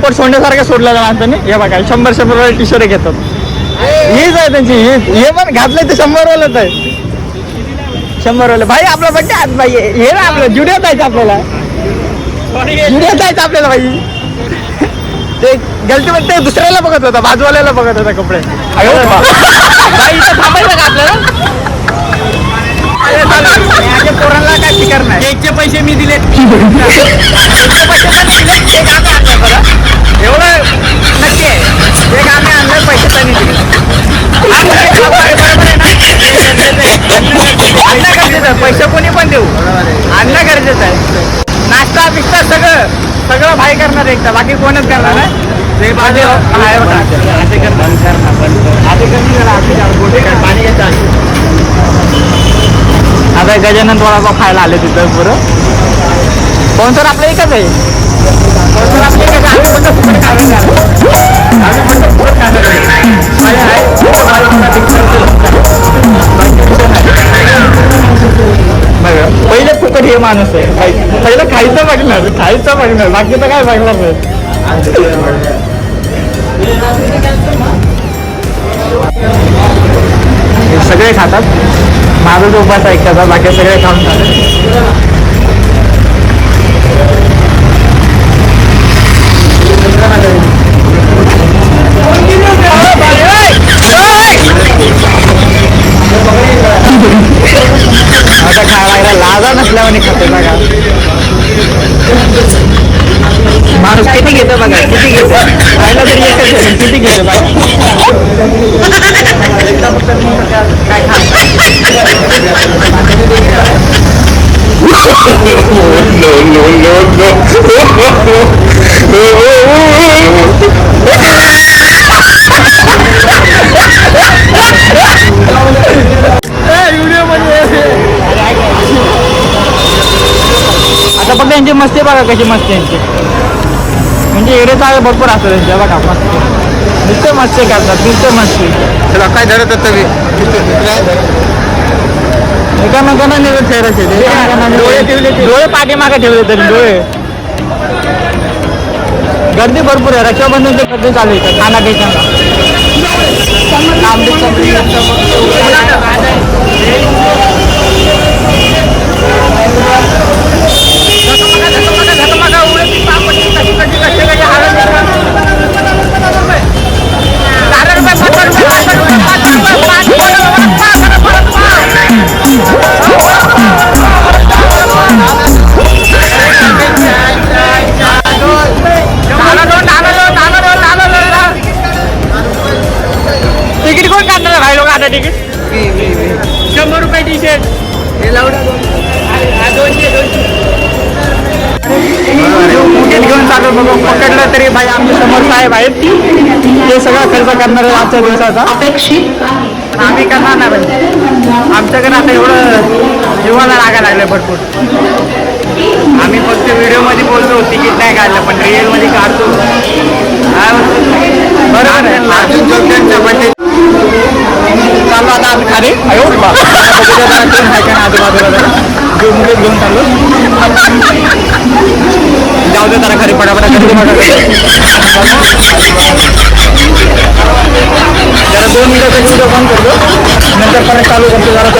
पोट सोडण्यासारखं सोडलं माणसाने. हे बघा 100 टी शर्ट घेतात. हीच आहे त्यांची. हे पण घातलंय ते 100 वालच आहे. 100 वाले भाई. आपला बड्डे आज भाई. हे ना आपलं जुड्यात जायचं आपल्याला. जुड्यात जायचं आपल्याला भाई. ते गलती पण ते दुसऱ्याला बघत होता, बाजूवाल्याला बघत होता कपडे. भाई इथं थांबायचं का आपल्याला? पोरांना काय फिकर नाही. केकचे पैसे मी दिले. एवढं नक्की आहे. केक आम्ही आणलं, पैसे त्यांनी दिले. आणणं गरजेचं आहे. पैसे कोणी पण देऊ, आणणं गरजेचं आहे. नाश्ता बिस्ता सगळं भाई करणार एकटा, बाकी कोणच करणार नाही. ते माझे आहे होता असे पाणी घेतात. आता गजानन वडापाव खायला आले तिथं पुरं. कोण सर आपलं एकच आहे. पहिले फुकट हे माणूस आहे. पहिलं खायचं बघणार बाकीचं काय बघणार नाही. सगळे खातात. माझा जो उपास ऐकतात, बाकी सगळे खाऊन खातात. आता खायला लाजा नसल्याने खाते बघा. माणूस किती घेतो बघा, किती घेतो खायला तरी एकच किती घेतो बघा. काय आता फक्त यांची मस्ती बघा कशी मस्ती यांची. म्हणजे एवढे चांगले भरपूर असतात त्यांच्या बघा. मस्ती नुसते मस्ती करतात, नुसते मस्ती. त्याला काय धरत होतं एकामेकांना निरोध चेहऱ्याचे डोळे पाठीमागे ठेवले तरी डोळे. गर्दी भरपूर आहे. रक्षाबंधनची गर्दी चालू आहे खाना पिकांना. तिकीट कोण काढणार भाई लोक? आता तिकीट 100 रुपये टी शर्ट. तिकीट घेऊन चालू बघू. पकडलं तरी भाई आमच्या समोर साहेब आहेत, ते सगळं खर्च करणार आहे आजच्या दिवसाचा. अपेक्षित आम्ही करणार नाही म्हणजे आमच्याकडे आता एवढं जीवाला लागायला लागलं भरपूर. आम्ही फक्त व्हिडिओमध्ये बोलतो तिकीट नाही काढलं, पण रिअलमध्ये काढतो. बरोबर आहे. चाललो आता आम्ही खाली आजूबाजूला मुलीत घेऊन चाललो. जाऊ दे जरा खरी पटापटा गर्दी जरा 2 मिनिटाचा व्हिडिओ बंद करतो, नंतर परत चालू करतो. जरा